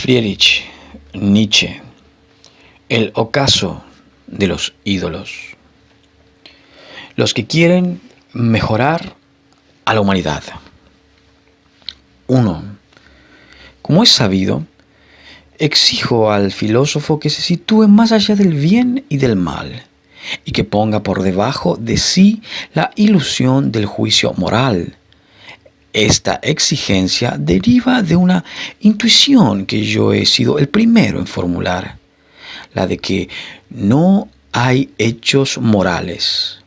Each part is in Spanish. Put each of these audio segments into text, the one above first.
Friedrich Nietzsche, el ocaso de los ídolos. Los que quieren mejorar a la humanidad. 1. Como es sabido, exijo al filósofo que se sitúe más allá del bien y del mal, y que ponga por debajo de sí la ilusión del juicio moral. Esta exigencia deriva de una intuición que yo he sido el primero en formular, la de que no hay hechos morales.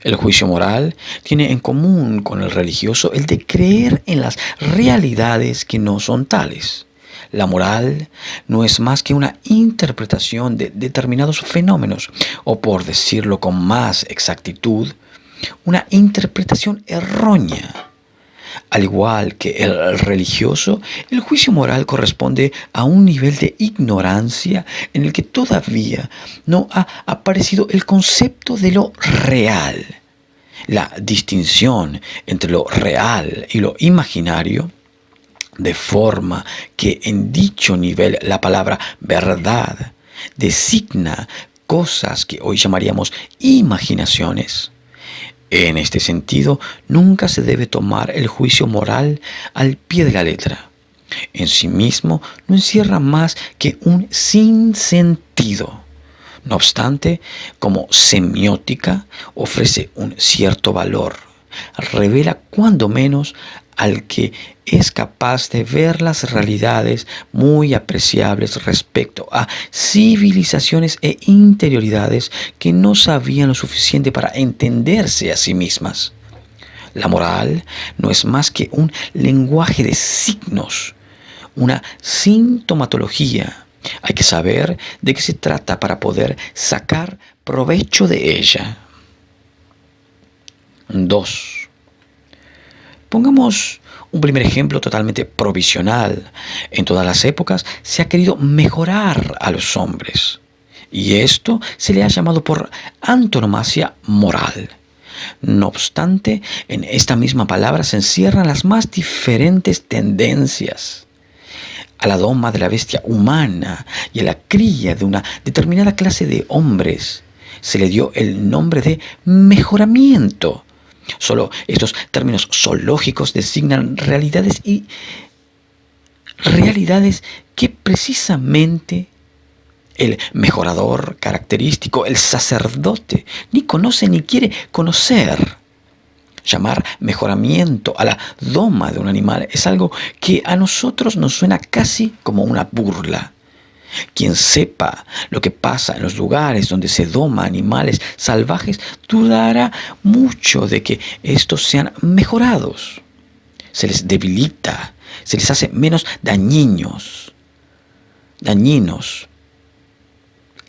El juicio moral tiene en común con el religioso el de creer en las realidades que no son tales. La moral no es más que una interpretación de determinados fenómenos, o por decirlo con más exactitud, una interpretación errónea. Al igual que el religioso, el juicio moral corresponde a un nivel de ignorancia en el que todavía no ha aparecido el concepto de lo real. La distinción entre lo real y lo imaginario, de forma que en dicho nivel la palabra verdad designa cosas que hoy llamaríamos imaginaciones. En este sentido, nunca se debe tomar el juicio moral al pie de la letra. En sí mismo no encierra más que un sinsentido. No obstante, como semiótica ofrece un cierto valor, revela cuando menos al que es capaz de ver las realidades muy apreciables respecto a civilizaciones e interioridades que no sabían lo suficiente para entenderse a sí mismas. La moral no es más que un lenguaje de signos, una sintomatología. Hay que saber de qué se trata para poder sacar provecho de ella. 2. Pongamos un primer ejemplo totalmente provisional. En todas las épocas se ha querido mejorar a los hombres, y esto se le ha llamado por antonomasia moral. No obstante, en esta misma palabra se encierran las más diferentes tendencias. A la doma de la bestia humana y a la cría de una determinada clase de hombres se le dio el nombre de mejoramiento. Solo estos términos zoológicos designan realidades que precisamente el mejorador característico, el sacerdote, ni conoce ni quiere conocer. Llamar mejoramiento a la doma de un animal es algo que a nosotros nos suena casi como una burla. Quien sepa lo que pasa en los lugares donde se doma animales salvajes dudará mucho de que estos sean mejorados. Se les debilita, se les hace menos dañinos.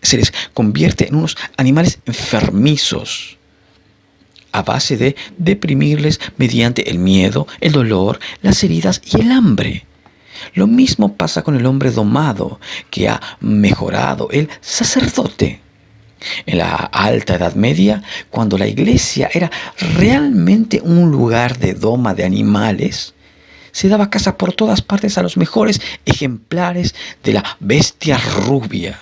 Se les convierte en unos animales enfermizos a base de deprimirles mediante el miedo, el dolor, las heridas y el hambre. Lo mismo pasa con el hombre domado, que ha mejorado el sacerdote. En la Alta Edad Media, cuando la iglesia era realmente un lugar de doma de animales, se daba caza por todas partes a los mejores ejemplares de la bestia rubia.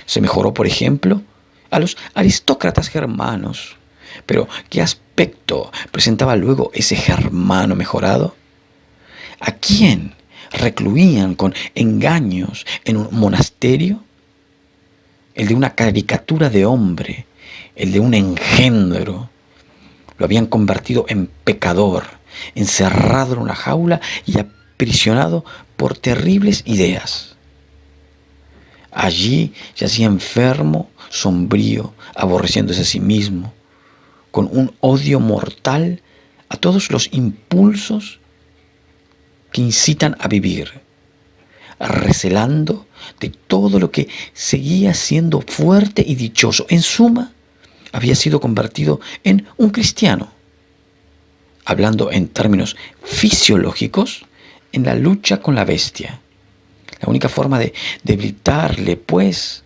Se mejoró, por ejemplo, a los aristócratas germanos. Pero, ¿qué aspecto presentaba luego ese germano mejorado? ¿A quién recluían con engaños en un monasterio? El de una caricatura de hombre, el de un engendro. Lo habían convertido en pecador, encerrado en una jaula y aprisionado por terribles ideas. Allí yacía enfermo, sombrío, aborreciéndose a sí mismo, con un odio mortal a todos los impulsos que incitan a vivir, recelando de todo lo que seguía siendo fuerte y dichoso. En suma, había sido convertido en un cristiano, hablando en términos fisiológicos, en la lucha con la bestia. La única forma de debilitarle, pues,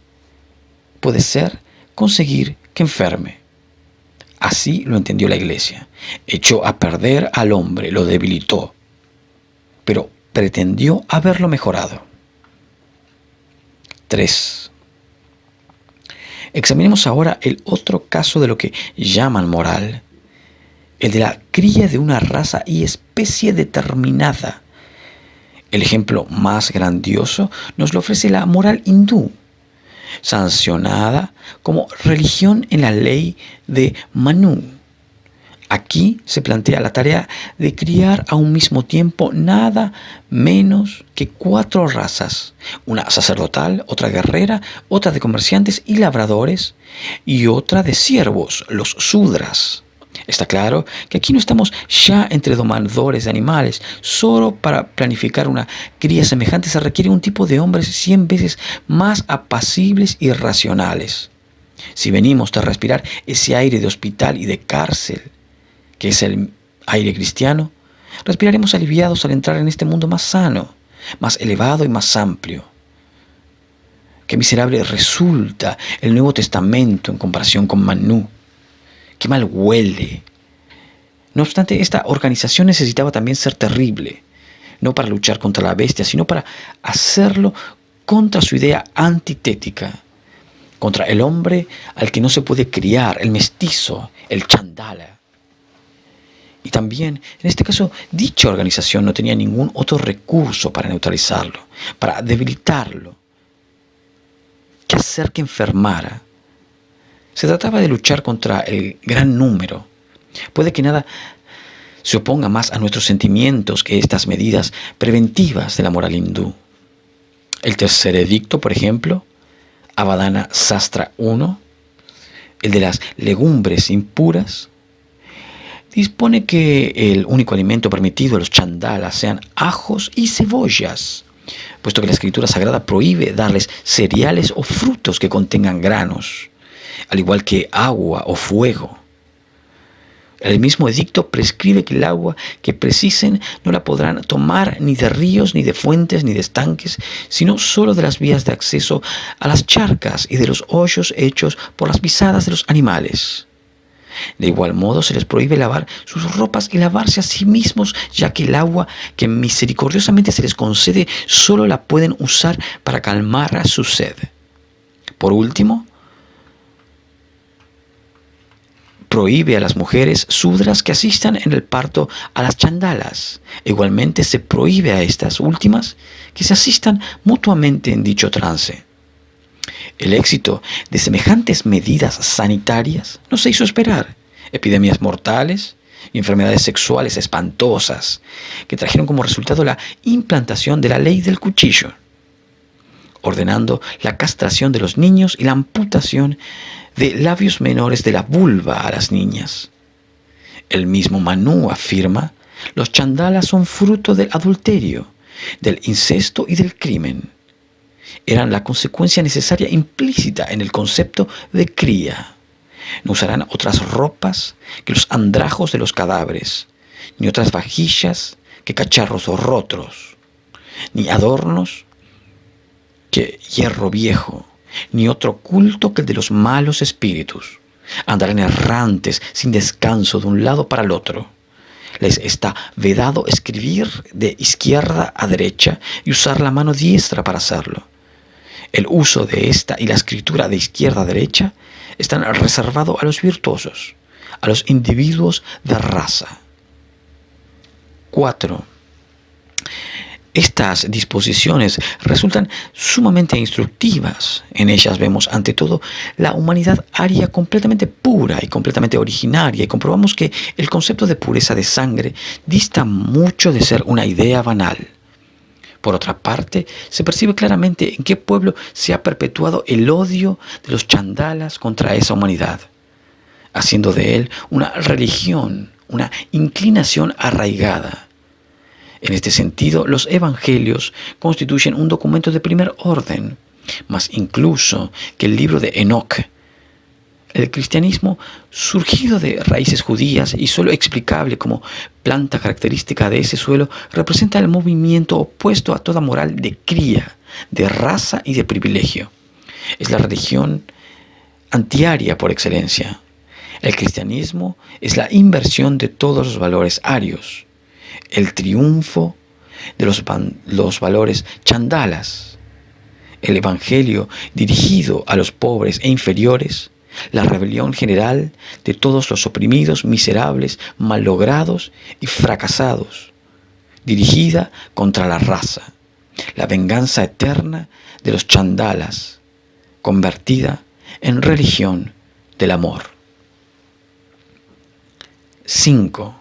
puede ser conseguir que enferme. Así lo entendió la Iglesia. Echó a perder al hombre, lo debilitó, pero pretendió haberlo mejorado. 3. Examinemos ahora el otro caso de lo que llaman moral, el de la cría de una raza y especie determinada. El ejemplo más grandioso nos lo ofrece la moral hindú, sancionada como religión en la ley de Manu. Aquí se plantea la tarea de criar a un mismo tiempo nada menos que 4 razas, una sacerdotal, otra guerrera, otra de comerciantes y labradores, y otra de siervos, los sudras. Está claro que aquí no estamos ya entre domadores de animales. Solo para planificar una cría semejante se requiere un tipo de hombres 100 veces más apacibles y racionales. Si venimos de respirar ese aire de hospital y de cárcel, que es el aire cristiano, respiraremos aliviados al entrar en este mundo más sano, más elevado y más amplio. Qué miserable resulta el Nuevo Testamento en comparación con Manu. Qué mal huele. No obstante, esta organización necesitaba también ser terrible, no para luchar contra la bestia, sino para hacerlo contra su idea antitética, contra el hombre al que no se puede criar, el mestizo, el chandala. Y también, en este caso, dicha organización no tenía ningún otro recurso para neutralizarlo, para debilitarlo. ¿Qué hacer que enfermara? Se trataba de luchar contra el gran número. Puede que nada se oponga más a nuestros sentimientos que estas medidas preventivas de la moral hindú. El tercer edicto, por ejemplo, Avadana Sastra 1, el de las legumbres impuras, dispone que el único alimento permitido a los chandalas sean ajos y cebollas, puesto que la escritura sagrada prohíbe darles cereales o frutos que contengan granos, al igual que agua o fuego. El mismo edicto prescribe que el agua que precisen no la podrán tomar ni de ríos, ni de fuentes, ni de estanques, sino solo de las vías de acceso a las charcas y de los hoyos hechos por las pisadas de los animales. De igual modo se les prohíbe lavar sus ropas y lavarse a sí mismos, ya que el agua que misericordiosamente se les concede solo la pueden usar para calmar su sed. Por último, prohíbe a las mujeres sudras que asistan en el parto a las chandalas. Igualmente se prohíbe a estas últimas que se asistan mutuamente en dicho trance. El éxito de semejantes medidas sanitarias no se hizo esperar. Epidemias mortales y enfermedades sexuales espantosas que trajeron como resultado la implantación de la ley del cuchillo, ordenando la castración de los niños y la amputación de labios menores de la vulva a las niñas. El mismo Manu afirma: los chandalas son fruto del adulterio, del incesto y del crimen. Eran la consecuencia necesaria implícita en el concepto de cría. No usarán otras ropas que los andrajos de los cadáveres, ni otras vajillas que cacharros rotos, ni adornos que hierro viejo, ni otro culto que el de los malos espíritus. Andarán errantes sin descanso de un lado para el otro. Les está vedado escribir de izquierda a derecha y usar la mano diestra para hacerlo. El uso de esta y la escritura de izquierda a derecha están reservados a los virtuosos, a los individuos de raza. 4. Estas disposiciones resultan sumamente instructivas. En ellas vemos ante todo la humanidad aria completamente pura y completamente originaria, y comprobamos que el concepto de pureza de sangre dista mucho de ser una idea banal. Por otra parte, se percibe claramente en qué pueblo se ha perpetuado el odio de los chandalas contra esa humanidad, haciendo de él una religión, una inclinación arraigada. En este sentido, los evangelios constituyen un documento de primer orden, más incluso que el libro de Enoc. El cristianismo, surgido de raíces judías y solo explicable como planta característica de ese suelo, representa el movimiento opuesto a toda moral de cría, de raza y de privilegio. Es la religión antiaria por excelencia. El cristianismo es la inversión de todos los valores arios, el triunfo de los valores chandalas. el Evangelio dirigido a los pobres e inferiores, la rebelión general de todos los oprimidos, miserables, mallogrados y fracasados, dirigida contra la raza, la venganza eterna de los chandalas, convertida en religión del amor. 5.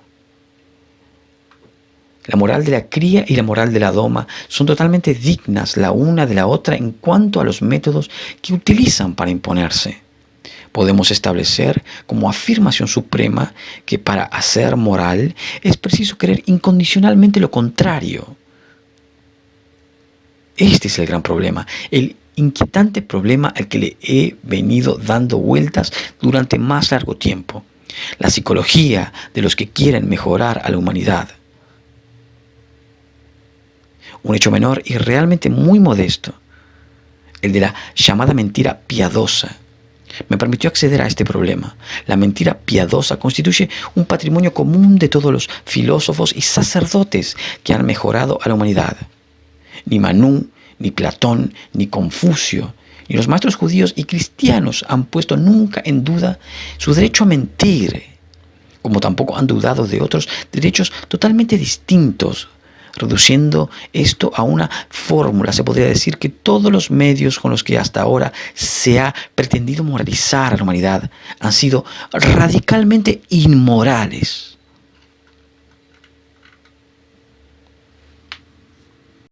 La moral de la cría y la moral de la doma son totalmente dignas la una de la otra en cuanto a los métodos que utilizan para imponerse. Podemos establecer como afirmación suprema que para hacer moral es preciso querer incondicionalmente lo contrario. Este es el gran problema, el inquietante problema al que le he venido dando vueltas durante más largo tiempo. La psicología de los que quieren mejorar a la humanidad. Un hecho menor y realmente muy modesto, el de la llamada mentira piadosa, me permitió acceder a este problema. La mentira piadosa constituye un patrimonio común de todos los filósofos y sacerdotes que han mejorado a la humanidad. Ni Manú, ni Platón, ni Confucio, ni los maestros judíos y cristianos han puesto nunca en duda su derecho a mentir, como tampoco han dudado de otros derechos totalmente distintos. Reduciendo esto a una fórmula, se podría decir que todos los medios con los que hasta ahora se ha pretendido moralizar a la humanidad han sido radicalmente inmorales.